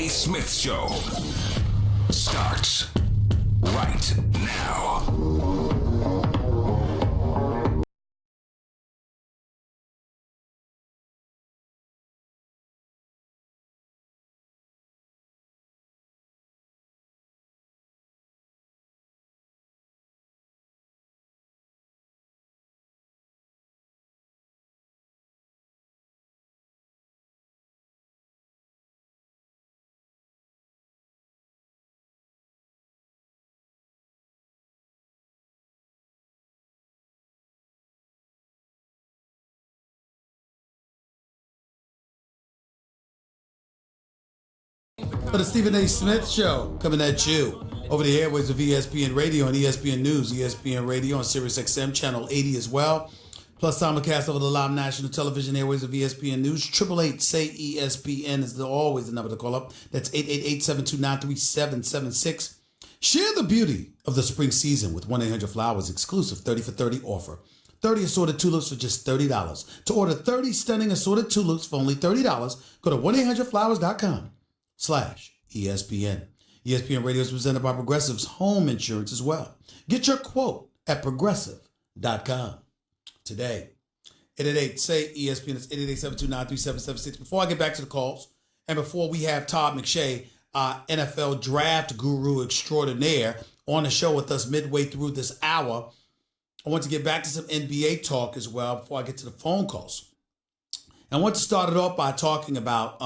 A. Smith Show starts right now. For the Stephen A. Smith Show, coming at you over the airways of ESPN Radio and ESPN News, ESPN Radio on Sirius XM Channel 80 as well. Plus simulcast over the live national television airways of ESPN News. 888-SAY-ESPN is always the number to call up. That's 888-729-3776. Share the beauty of the spring season with 1-800-Flowers exclusive 30 for 30 offer. 30 assorted tulips for just $30. To order 30 stunning assorted tulips for only $30, go to 1-800-Flowers.com/ESPN. ESPN Radio is presented by Progressive's Home Insurance as well. Get your quote at Progressive.com today. 888-SAY-ESPN. It's 888-729-3776. Before I get back to the calls, and before we have Todd McShay, NFL draft guru extraordinaire, on the show with us midway through this hour, I want to get back to some NBA talk as well before I get to the phone calls. I want to start it off by talking about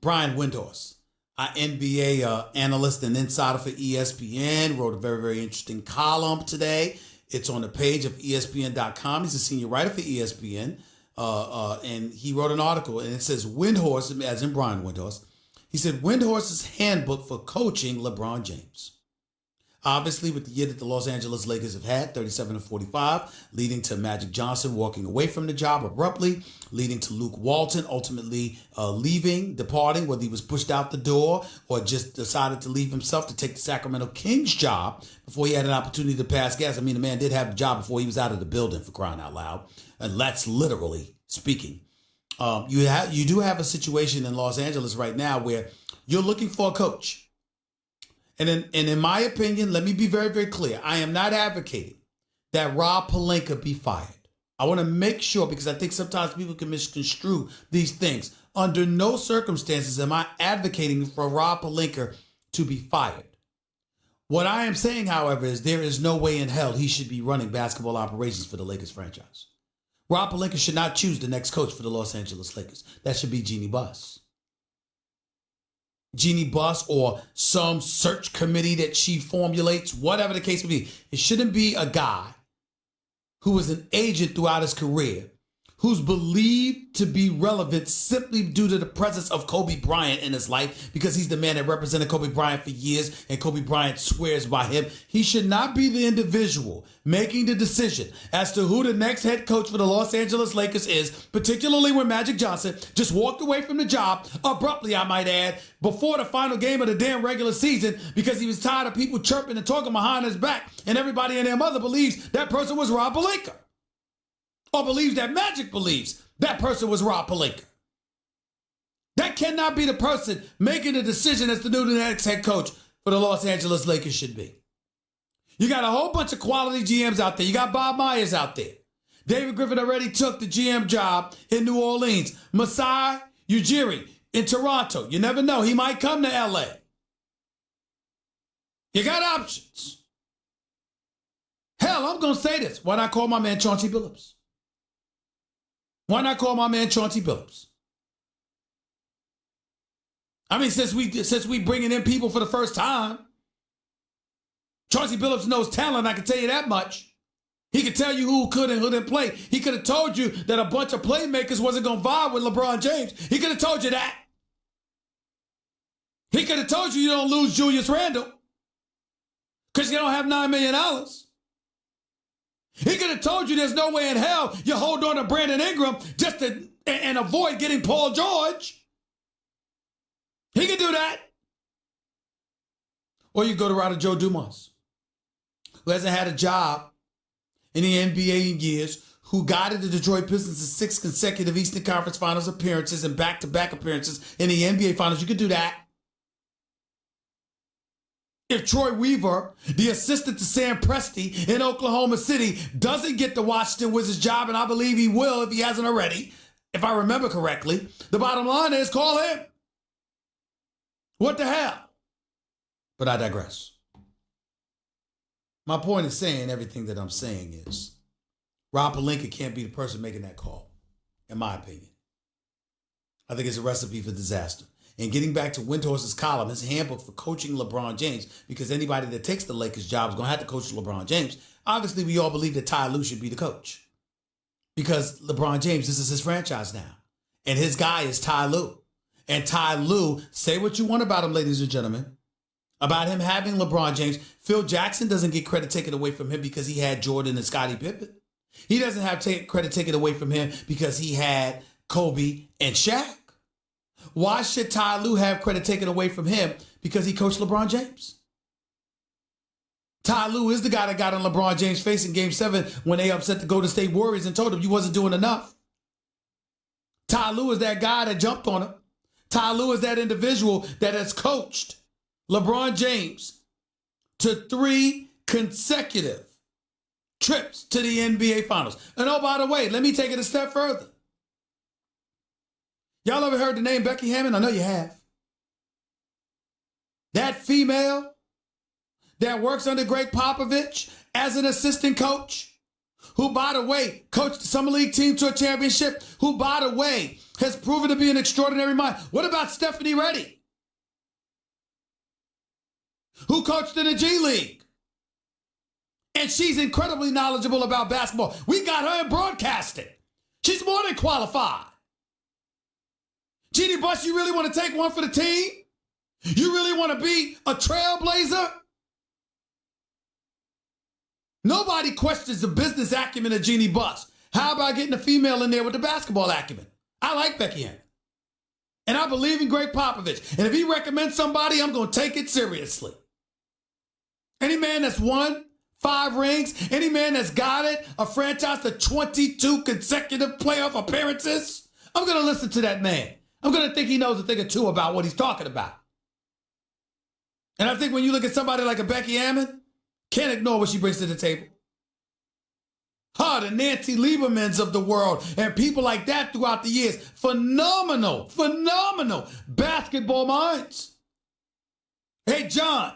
Brian Windhorst, our NBA analyst and insider for ESPN, wrote a very, very interesting column today. It's on the page of ESPN.com. He's a senior writer for ESPN, and he wrote an article, and it says Windhorst, as in Brian Windhorst. He said Windhorst's handbook for coaching LeBron James. Obviously, with the year that the Los Angeles Lakers have had, 37-45, leading to Magic Johnson walking away from the job abruptly, leading to Luke Walton ultimately departing, whether he was pushed out the door or just decided to leave himself to take the Sacramento Kings job before he had an opportunity to pass gas. I mean, the man did have the job before he was out of the building, for crying out loud. And that's literally speaking. You do have a situation in Los Angeles right now where you're looking for a coach. And in my opinion, let me be very, very clear. I am not advocating that Rob Pelinka be fired. I want to make sure, because I think sometimes people can misconstrue these things. Under no circumstances am I advocating for Rob Pelinka to be fired. What I am saying, however, is there is no way in hell he should be running basketball operations for the Lakers franchise. Rob Pelinka should not choose the next coach for the Los Angeles Lakers. That should be Jeannie Buss. Jeannie Buss or some search committee that she formulates, whatever the case may be. It shouldn't be a guy who was an agent throughout his career, who's believed to be relevant simply due to the presence of Kobe Bryant in his life, because he's the man that represented Kobe Bryant for years and Kobe Bryant swears by him. He should not be the individual making the decision as to who the next head coach for the Los Angeles Lakers is, particularly when Magic Johnson just walked away from the job abruptly, I might add, before the final game of the damn regular season, because he was tired of people chirping and talking behind his back, and everybody and their mother believes that person was Rob Pelinka. Or believes that Magic believes that person was Rob Pelinka. That cannot be the person making the decision as to who the next head coach for the Los Angeles Lakers should be. You got a whole bunch of quality GMs out there. You got Bob Myers out there. David Griffin already took the GM job in New Orleans. Masai Ujiri in Toronto. You never know. He might come to LA. You got options. Hell, I'm going to say this. Why not call my man Chauncey Billups? Why not call my man Chauncey Billups? I mean, since we bringing in people for the first time, Chauncey Billups knows talent, I can tell you that much. He could tell you who could and who didn't play. He could have told you that a bunch of playmakers wasn't going to vibe with LeBron James. He could have told you that. He could have told you don't lose Julius Randle because you don't have $9 million. He could have told you there's no way in hell you hold on to Brandon Ingram just to and avoid getting Paul George. He could do that. Or you go to route of Joe Dumars, who hasn't had a job in the NBA in years, who guided the Detroit Pistons to 6 consecutive Eastern Conference Finals appearances and back-to-back appearances in the NBA Finals. You could do that. if Troy Weaver, the assistant to Sam Presti in Oklahoma City, doesn't get the Washington Wizards job, and I believe he will if he hasn't already, if I remember correctly, the bottom line is call him. What the hell? But I digress. My point in saying everything that I'm saying is Rob Pelinka can't be the person making that call, in my opinion. I think it's a recipe for disaster. And getting back to Windhorst's column, his handbook for coaching LeBron James, because anybody that takes the Lakers job is going to have to coach LeBron James. Obviously, we all believe that Ty Lue should be the coach because LeBron James, this is his franchise now. And his guy is Ty Lue. And Ty Lue, say what you want about him, ladies and gentlemen, about him having LeBron James. Phil Jackson doesn't get credit taken away from him because he had Jordan and Scottie Pippen. He doesn't have credit taken away from him because he had Kobe and Shaq. Why should Ty Lue have credit taken away from him because he coached LeBron James? Ty Lue is the guy that got on LeBron James' face in Game 7 when they upset the Golden State Warriors and told him you wasn't doing enough. Ty Lue is that guy that jumped on him. Ty Lue is that individual that has coached LeBron James to 3 consecutive trips to the NBA Finals. And oh, by the way, let me take it a step further. Y'all ever heard the name Becky Hammond? I know you have. That female that works under Greg Popovich as an assistant coach, who, by the way, coached the Summer League team to a championship, who, by the way, has proven to be an extraordinary mind. What about Stephanie Reddy, who coached in the G League? And she's incredibly knowledgeable about basketball. We got her in broadcasting. She's more than qualified. Jeannie Buss, you really want to take one for the team? You really want to be a trailblazer? Nobody questions the business acumen of Jeannie Buss. How about getting a female in there with the basketball acumen? I like Becky Hammond. And I believe in Greg Popovich. And if he recommends somebody, I'm going to take it seriously. Any man that's won 5 rings, any man that's guided a franchise to 22 consecutive playoff appearances, I'm going to listen to that man. I'm going to think he knows a thing or two about what he's talking about. And I think when you look at somebody like a Becky Hammond, can't ignore what she brings to the table. Her, the Nancy Liebermans of the world, and people like that throughout the years. Phenomenal basketball minds. Hey, John,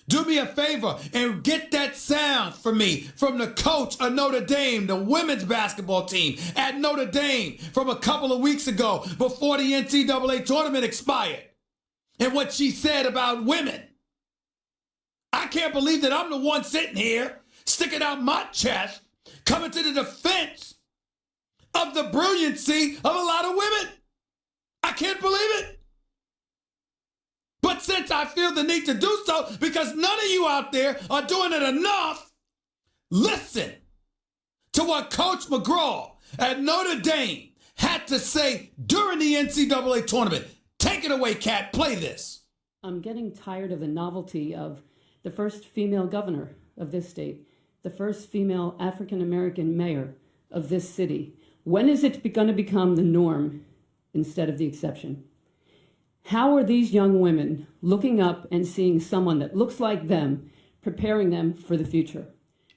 do me a favor and get that sound for me from the coach of Notre Dame, the women's basketball team at Notre Dame from a couple of weeks ago before the NCAA tournament expired. And what she said about women. I can't believe that I'm the one sitting here sticking out my chest, coming to the defense of the brilliancy of a lot of women. I can't believe it. But since I feel the need to do so, because none of you out there are doing it enough, listen to what Coach McGraw at Notre Dame had to say during the NCAA tournament. Take it away, Kat. Play this. I'm getting tired of the novelty of the first female governor of this state, the first female African-American mayor of this city. When is it going to become the norm instead of the exception? How are these young women looking up and seeing someone that looks like them, preparing them for the future?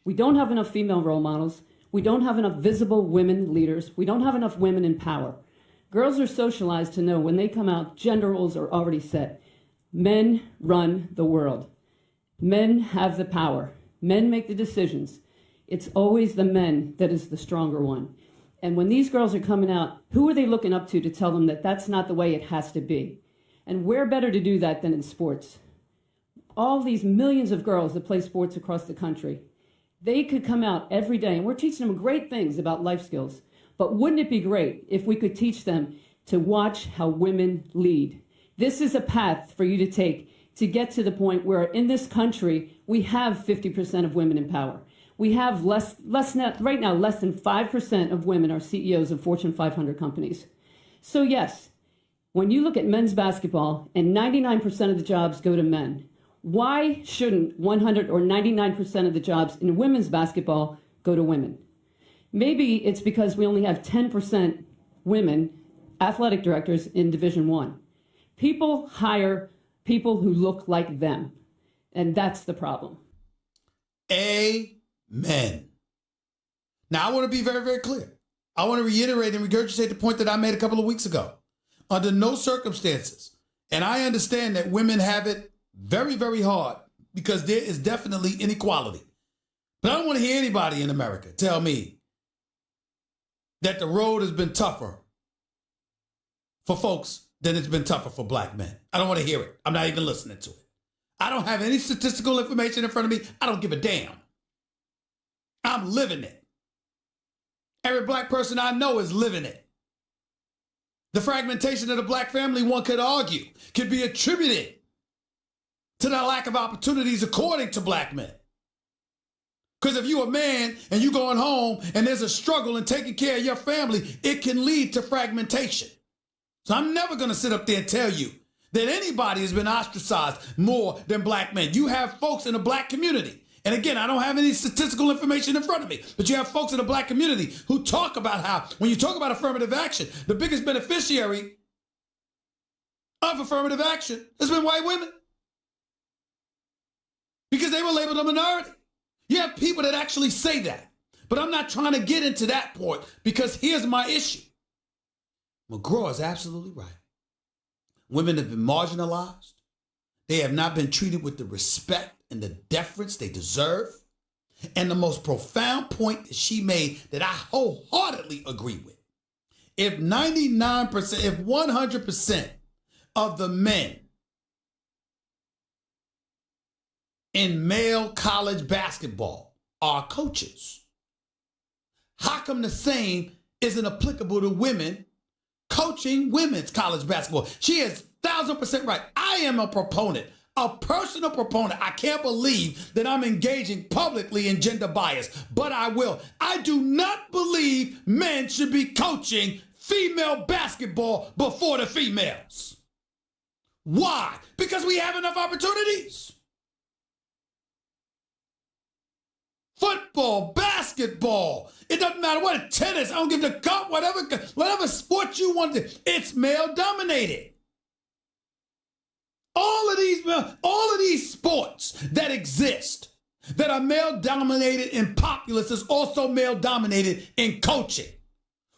We don't have enough female role models. We don't have enough visible women leaders. We don't have enough women in power. Girls are socialized to know when they come out, gender roles are already set. Men run the world. Men have the power. Men make the decisions. It's always the men that is the stronger one. And when these girls are coming out, who are they looking up to tell them that that's not the way it has to be? And where better to do that than in sports? All these millions of girls that play sports across the country, they could come out every day, and we're teaching them great things about life skills. But wouldn't it be great if we could teach them to watch how women lead? This is a path for you to take to get to the point where in this country, we have 50% of women in power. We have right now, less than 5% of women are CEOs of Fortune 500 companies. So yes, when you look at men's basketball and 99% of the jobs go to men, why shouldn't 100 or 99% of the jobs in women's basketball go to women? Maybe it's because we only have 10% women athletic directors in Division I. People hire people who look like them. And that's the problem. Amen. Now, I want to be very, very clear. I want to reiterate and regurgitate the point that I made a couple of weeks ago. Under no circumstances, and I understand that women have it very, very hard because there is definitely inequality. But I don't want to hear anybody in America tell me that the road has been tougher for folks than it's been tougher for black men. I don't want to hear it. I'm not even listening to it. I don't have any statistical information in front of me. I don't give a damn. I'm living it. Every black person I know is living it. The fragmentation of the black family, one could argue, could be attributed to the lack of opportunities according to black men. Because if you're a man and you're going home and there's a struggle in taking care of your family, it can lead to fragmentation. So I'm never going to sit up there and tell you that anybody has been ostracized more than black men. You have folks in the black community. And again, I don't have any statistical information in front of me, but you have folks in the black community who talk about how, when you talk about affirmative action, the biggest beneficiary of affirmative action has been white women. Because they were labeled a minority. You have people that actually say that. But I'm not trying to get into that point because here's my issue. McGraw is absolutely right. Women have been marginalized. They have not been treated with the respect and the deference they deserve. And the most profound point that she made that I wholeheartedly agree with. If 99%, if 100% of the men in male college basketball are coaches, how come the same isn't applicable to women coaching women's college basketball? She is 1,000% right. I am a proponent, a personal proponent. I can't believe that I'm engaging publicly in gender bias, but I will. I do not believe men should be coaching female basketball before the females. Why? Because we have enough opportunities. Football, basketball, it doesn't matter what, tennis, I don't give a cup, whatever sport you want to, it's male dominated. All of these sports that exist that are male dominated in populace is also male dominated in coaching.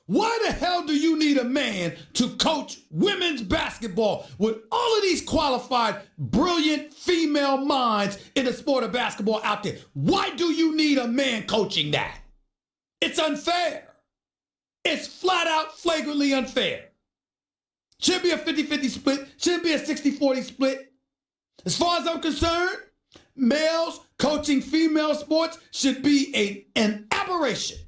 Why the hell do you need a man to coach women's basketball with all of these qualified, brilliant female minds in the sport of basketball out there? Why do you need a man coaching that? It's unfair. It's flat out flagrantly unfair. Should be a 50-50 split. Should be a 60-40 split. As far as I'm concerned, males coaching female sports should be an aberration.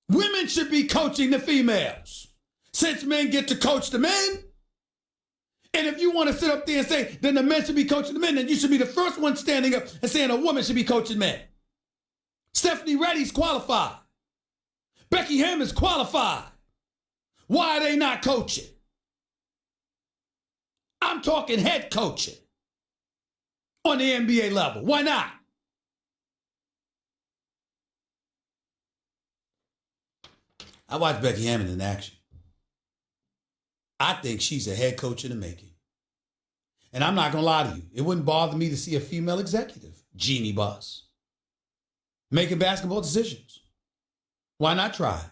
Women should be coaching the females, since men get to coach the men. And if you want to sit up there and say, then the men should be coaching the men, then you should be the first one standing up and saying a woman should be coaching men. Stephanie Reddy's qualified. Becky Hammon's qualified. Why are they not coaching? I'm talking head coaching on the NBA level. Why not? I watched Becky Hammon in action. I think she's a head coach in the making. And I'm not going to lie to you. It wouldn't bother me to see a female executive, Jeannie Buss, making basketball decisions. Why not try it?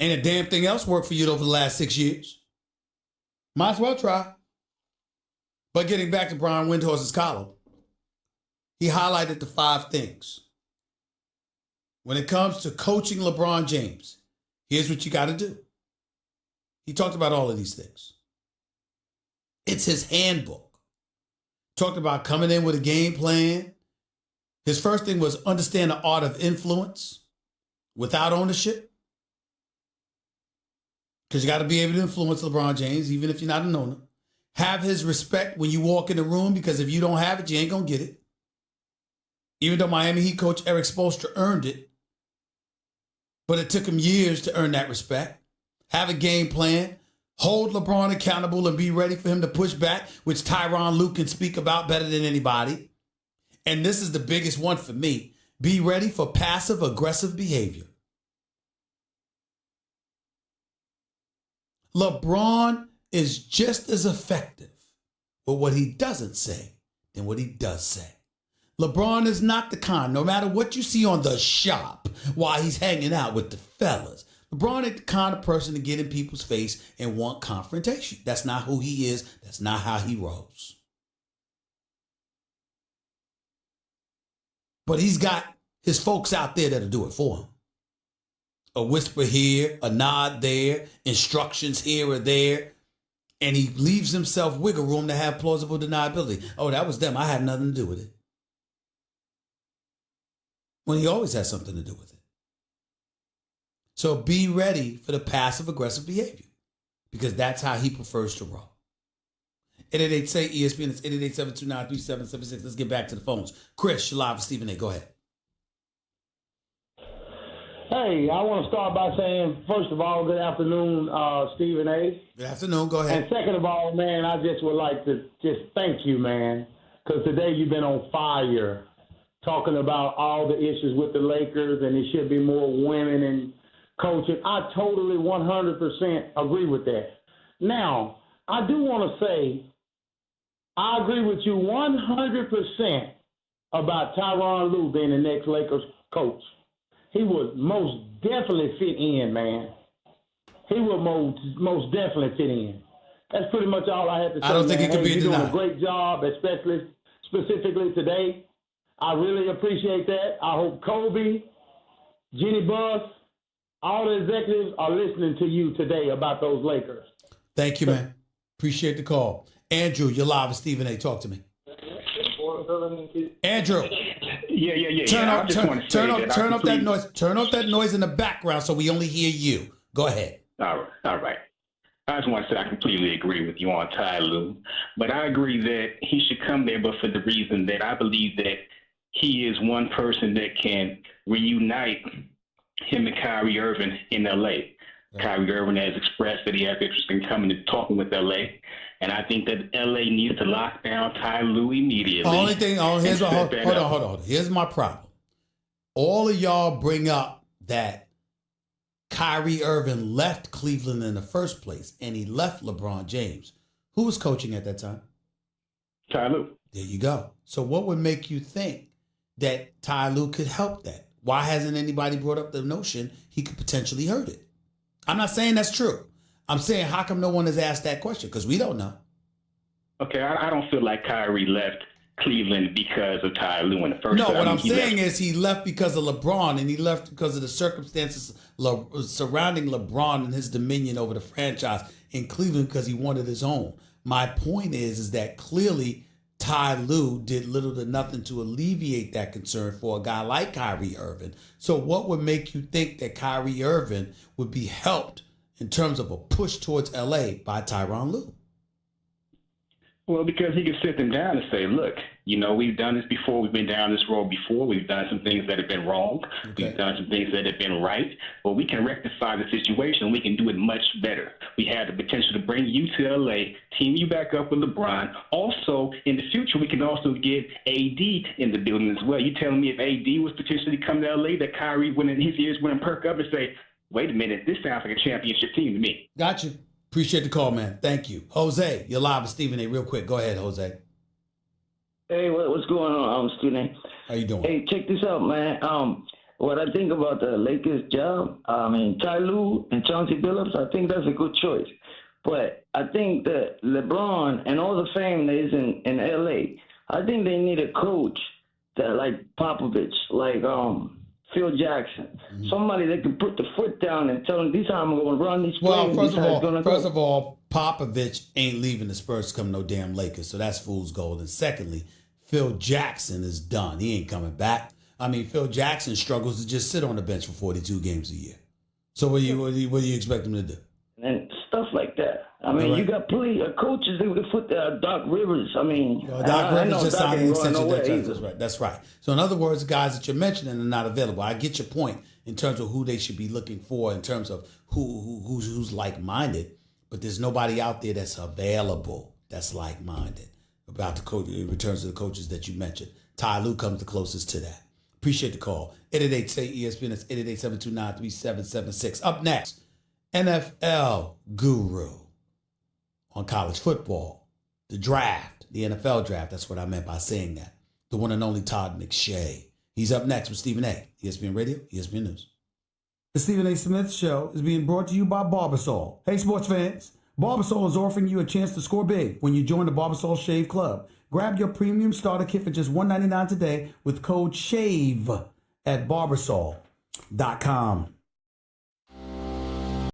Ain't a damn thing else worked for you over the last 6 years. Might as well try. But getting back to Brian Windhorst's column, he highlighted the 5 things. When it comes to coaching LeBron James, here's what you got to do. He talked about all of these things. It's his handbook. Talked about coming in with a game plan. His first thing was understand the art of influence without ownership. Because you got to be able to influence LeBron James, even if you're not an owner. Have his respect when you walk in the room, because if you don't have it, you ain't going to get it. Even though Miami Heat coach Eric Spoelstra earned it, but it took him years to earn that respect. Have a game plan. Hold LeBron accountable and be ready for him to push back, which Tyronn Lue can speak about better than anybody. And this is the biggest one for me. Be ready for passive-aggressive behavior. LeBron is just as effective with what he doesn't say than what he does say. LeBron is not the kind, no matter what you see on the shop while he's hanging out with the fellas. LeBron ain't the kind of person to get in people's face and want confrontation. That's not who he is. That's not how he rolls. But he's got his folks out there that'll do it for him. A whisper here, a nod there, instructions here or there. And he leaves himself wiggle room to have plausible deniability. Oh, that was them. I had nothing to do with it. When he always has something to do with it. So be ready for the passive-aggressive behavior because that's how he prefers to roll. 888-SAY-ESPN. It's 888-729-3776. Let's get back to the phones. Chris, you're live with Stephen A. Go ahead. Hey, I want to start by saying, first of all, good afternoon, Stephen A. Good afternoon. Go ahead. And second of all, man, I just would like to just thank you, man, because today you've been on fire talking about all the issues with the Lakers and there should be more women in coaching. I totally 100% agree with that. Now, I do want to say I agree with you 100% about Tyronn Lue being the next Lakers coach. He would most definitely fit in, man. He would most definitely fit in. That's pretty much all I have to say. I don't think it can be denied. You're doing a great job, especially specifically today. I really appreciate that. I hope Kobe, Jenny Buss, all the executives are listening to you today about those Lakers. Thank you, man. Appreciate the call. Andrew, you're live with Stephen A. Talk to me. Andrew. Yeah. Turn off that noise. Turn off that noise in the background so we only hear you. Go ahead. All right. I just want to say I completely agree with you on Ty Lue, but I agree that he should come there, but for the reason that I believe that he is one person that can reunite him and Kyrie Irving in L.A. Right. Kyrie Irving has expressed that he has interest in coming and talking with L.A., and I think that L.A. needs to lock down Ty Lue immediately. Only thing, hold on. Here's my problem. All of y'all bring up that Kyrie Irving left Cleveland in the first place, and he left LeBron James. Who was coaching at that time? Ty Lue. There you go. So what would make you think that Ty Lue could help that? Why hasn't anybody brought up the notion he could potentially hurt it? I'm not saying that's true. I'm saying how come no one has asked that question? Because we don't know. Okay, I don't feel like Kyrie left Cleveland because of Ty Lue in the first place. No, what I'm saying is he left because of LeBron, and he left because of the circumstances surrounding LeBron and his dominion over the franchise in Cleveland because he wanted his own. My point is that clearly Ty Lue did little to nothing to alleviate that concern for a guy like Kyrie Irving. So what would make you think that Kyrie Irving would be helped in terms of a push towards LA by Tyronn Lue? Well, because he could sit them down and say, look, we've done this before. We've been down this road before. We've done some things that have been wrong. Okay. We've done some things that have been right. But we can rectify the situation. We can do it much better. We have the potential to bring you to L.A., team you back up with LeBron. Also, in the future, we can also get AD in the building as well. You telling me if AD was potentially come to L.A., that Kyrie, when his ears wouldn't perk up and say, wait a minute, this sounds like a championship team to me. Got you. Appreciate the call, man. Thank you. Jose, you're live with Stephen A. Real quick. Go ahead, Jose. Hey, what's going on, Stephen A? How you doing? Hey, check this out, man. What I think about the Lakers job, Ty Lue and Chauncey Billups, I think that's a good choice. But I think that LeBron and all the fame that is in L.A., I think they need a coach that like Popovich, like Phil Jackson, somebody that can put the foot down and tell them this is how I'm going to run these plays. Well, first of all, Popovich ain't leaving the Spurs to come no damn Lakers, so that's fool's gold. And secondly, Phil Jackson is done. He ain't coming back. Phil Jackson struggles to just sit on the bench for 42 games a year. So what do you expect him to do? And stuff like that. You got plenty of coaches that would put Doc Rivers. Doc Rivers just signed an extension. That's right. So in other words, the guys that you're mentioning are not available. I get your point in terms of who they should be looking for, in terms of who's like-minded, but there's nobody out there that's available that's like-minded about the coach. It returns to the coaches that you mentioned. Ty Lue comes the closest to that. Appreciate the call. 888-SAY-ESPN. It's 888-729-3776. Up next, NFL guru on college football, the draft, The NFL draft. That's what I meant by saying that. The one and only Todd McShay. He's up next with Stephen A. ESPN Radio, ESPN News. The Stephen A. Smith Show is being brought to you by Barbasol. Hey, sports fans. Barbasol is offering you a chance to score big when you join the Barbasol Shave Club. Grab your premium starter kit for just $1.99 today with code SHAVE at Barbasol.com.